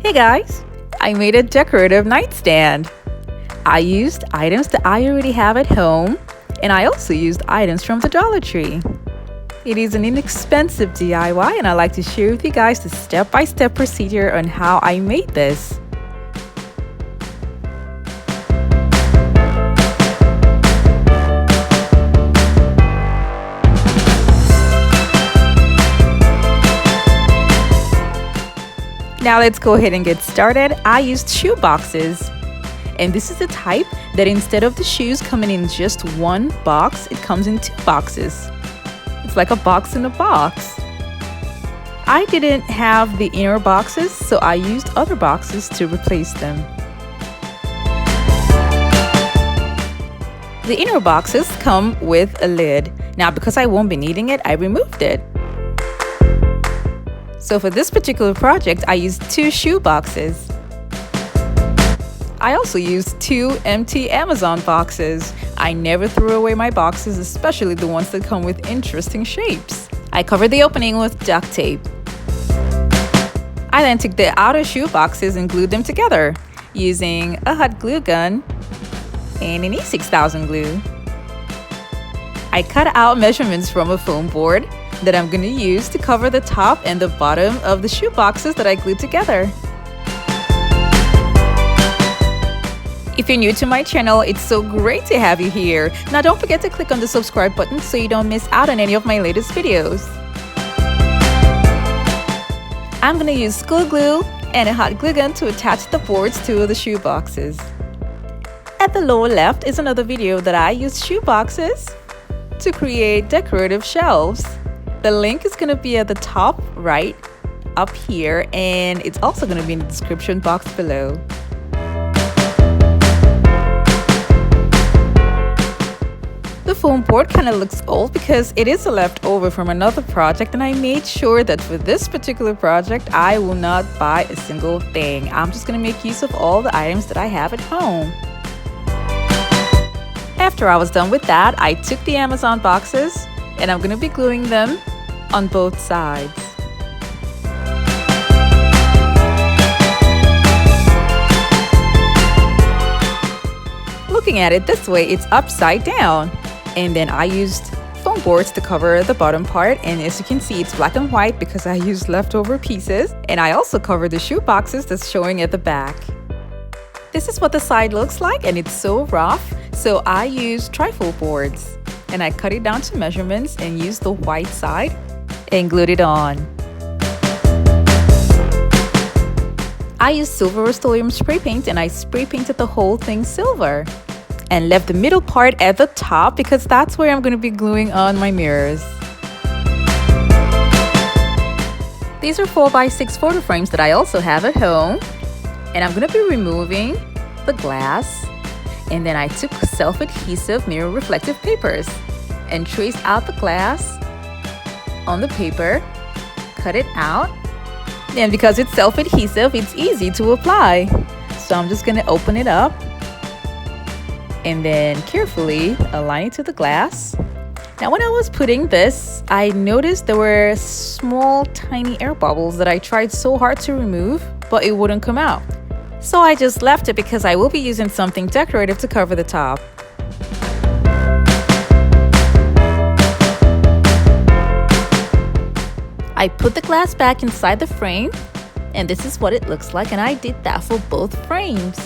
Hey guys, I made a decorative nightstand. I used items that I already have at home, and I also used items from the Dollar Tree. It is an inexpensive DIY, and I like to share with you guys the step-by-step procedure on how I made this. Now let's go ahead and get started. I used shoe boxes, and this is the type that instead of the shoes coming in just one box, it comes in two boxes. It's like a box in a box. I didn't have the inner boxes, so I used other boxes to replace them. The inner boxes come with a lid. Now because I won't be needing it, I removed it. So for this particular project, I used two shoe boxes. I also used two empty Amazon boxes. I never threw away my boxes, especially the ones that come with interesting shapes. I covered the opening with duct tape. I then took the outer shoe boxes and glued them together using a hot glue gun and an E6000 glue. I cut out measurements from a foam board that I'm going to use to cover the top and the bottom of the shoe boxes that I glued together. If you're new to my channel, it's so great to have you here. Now don't forget to click on the subscribe button so you don't miss out on any of my latest videos. I'm going to use school glue and a hot glue gun to attach the boards to the shoe boxes. At the lower left is another video that I used shoe boxes to create decorative shelves. The link is going to be at the top right up here, and it's also going to be in the description box below. The foam board kind of looks old because it is a leftover from another project, and I made sure that for this particular project I will not buy a single thing. I'm just going to make use of all the items that I have at home. After I was done with that, I took the Amazon boxes and I'm going to be gluing them on both sides. Looking at it this way, it's upside down. And then I used foam boards to cover the bottom part, and as you can see, it's black and white because I used leftover pieces. And I also covered the shoe boxes that's showing at the back. This is what the side looks like, and it's so rough, so I used trifold boards. And I cut it down to measurements and used the white side and glued it on. I used silver Rust-Oleum spray paint, and I spray painted the whole thing silver and left the middle part at the top because that's where I'm going to be gluing on my mirrors. These are 4x6 photo frames that I also have at home, and I'm going to be removing the glass. And then I took self-adhesive mirror reflective papers and traced out the glass on the paper, cut it out, and because it's self-adhesive, it's easy to apply. So I'm just going to open it up and then carefully align it to the glass. Now when I was putting this, I noticed there were small tiny air bubbles that I tried so hard to remove, but it wouldn't come out. So I just left it because I will be using something decorative to cover the top. I put the glass back inside the frame, and this is what it looks like, and I did that for both frames.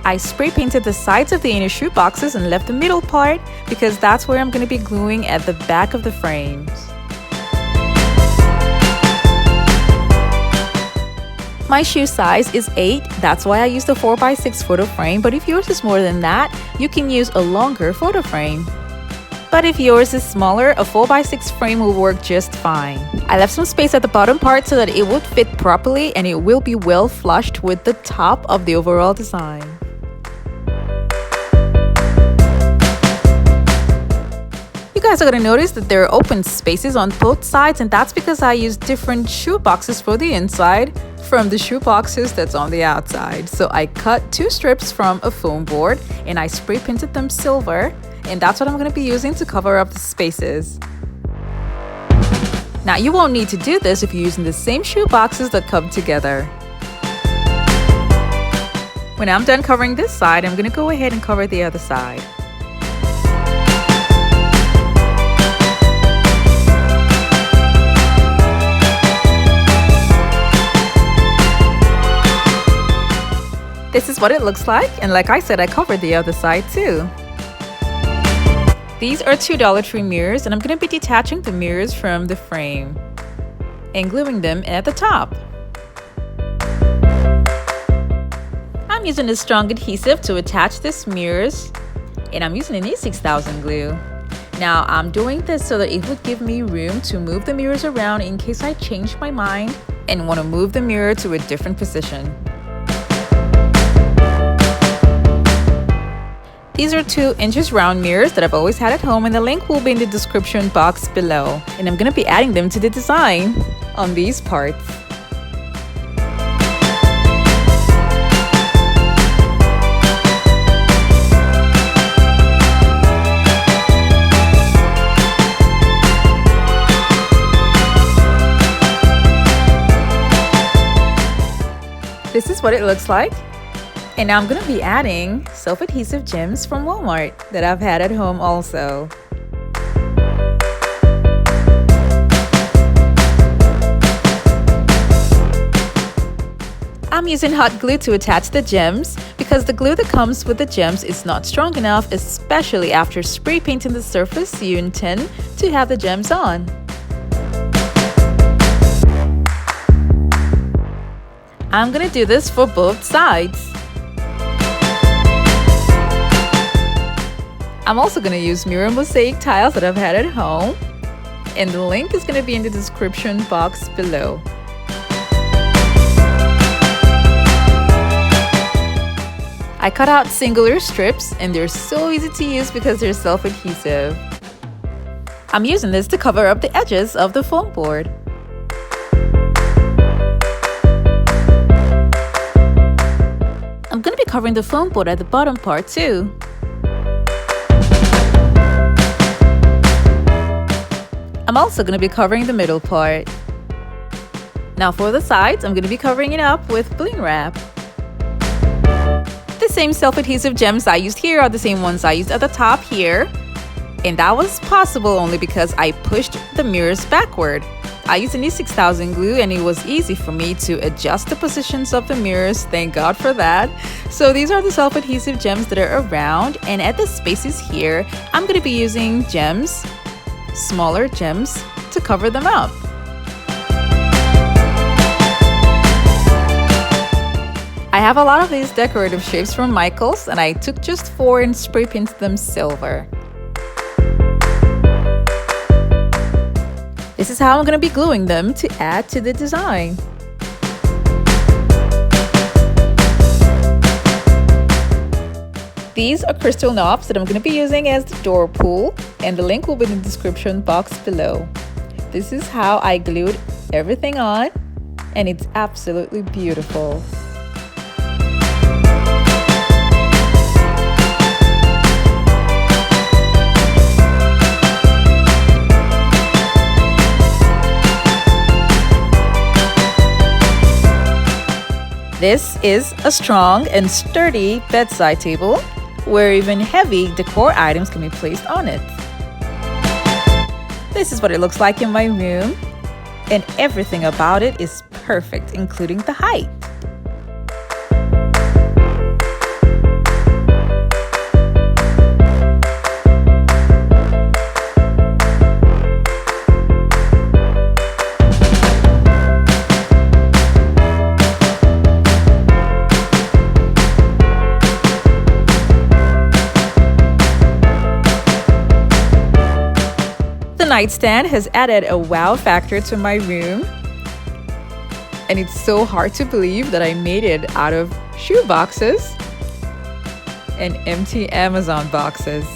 I spray painted the sides of the inner shoe boxes and left the middle part because that's where I'm going to be gluing at the back of the frames. My shoe size is 8, that's why I used a 4x6 photo frame, but if yours is more than that, you can use a longer photo frame. But if yours is smaller, a 4x6 frame will work just fine. I left some space at the bottom part so that it would fit properly and it will be well flushed with the top of the overall design. You guys are going to notice that there are open spaces on both sides, and that's because I used different shoe boxes for the inside from the shoe boxes that's on the outside. So I cut 2 strips from a foam board and I spray painted them silver, and that's what I'm going to be using to cover up the spaces. Now you won't need to do this if you're using the same shoe boxes that come together. When I'm done covering this side, I'm going to go ahead and cover the other side. This is what it looks like, and like I said, I covered the other side too. These are two Dollar Tree mirrors, and I'm going to be detaching the mirrors from the frame and gluing them at the top. I'm using a strong adhesive to attach these mirrors, and I'm using an E6000 glue. Now I'm doing this so that it would give me room to move the mirrors around in case I change my mind and want to move the mirror to a different position. These are 2 inches round mirrors that I've always had at home, and the link will be in the description box below. And I'm going to be adding them to the design on these parts. This is what it looks like. And now I'm going to be adding self-adhesive gems from Walmart that I've had at home also. I'm using hot glue to attach the gems because the glue that comes with the gems is not strong enough, especially after spray painting the surface you intend to have the gems on. I'm going to do this for both sides. I'm also going to use mirror mosaic tiles that I've had at home, and the link is going to be in the description box below. I cut out singular strips, and they're so easy to use because they're self-adhesive. I'm using this to cover up the edges of the foam board. I'm going to be covering the foam board at the bottom part too. I'm also going to be covering the middle part. Now for the sides, I'm going to be covering it up with bling wrap. The same self-adhesive gems I used here are the same ones I used at the top here. And that was possible only because I pushed the mirrors backward. I used an E6000 glue, and it was easy for me to adjust the positions of the mirrors, thank God for that. So these are the self-adhesive gems that are around, and at the spaces here, I'm going to be using gems, smaller gems, to cover them up. I have a lot of these decorative shapes from Michaels, and I took just 4 and spray painted them silver. This is how I'm going to be gluing them to add to the design. These are crystal knobs that I'm going to be using as the door pull, and the link will be in the description box below. This is how I glued everything on, and it's absolutely beautiful. This is a strong and sturdy bedside table where even heavy decor items can be placed on it. This is what it looks like in my room, and everything about it is perfect, including the height. Nightstand has added a wow factor to my room, and it's so hard to believe that I made it out of shoe boxes and empty Amazon boxes.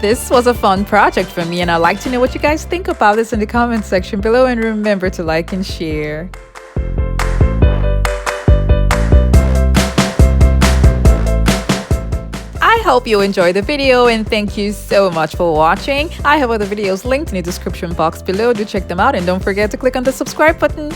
This was a fun project for me, and I'd like to know what you guys think about this in the comment section below, and remember to like and share. I hope you enjoyed the video, and thank you so much for watching. I have other videos linked in the description box below. Do check them out, and don't forget to click on the subscribe button.